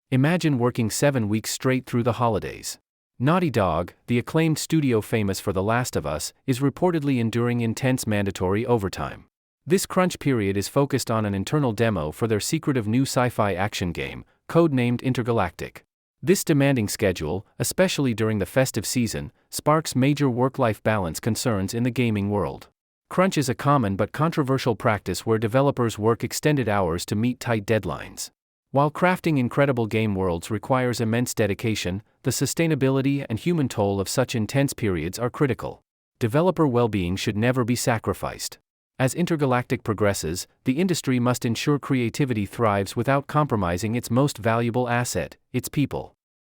Imagine working 7 weeks straight through the holidays. Naughty Dog, the acclaimed studio famous for The Last of Us, is reportedly enduring intense mandatory overtime. This crunch period is focused on an internal demo for their secretive new sci-fi action game, codenamed Intergalactic. This demanding schedule, especially during the festive season, sparks major work-life balance concerns in the gaming world. Crunch is a common but controversial practice where developers work extended hours to meet tight deadlines. While crafting incredible game worlds requires immense dedication, the sustainability and human toll of such intense periods are critical. Developer well-being should never be sacrificed. As Intergalactic progresses, the industry must ensure creativity thrives without compromising its most valuable asset, its people.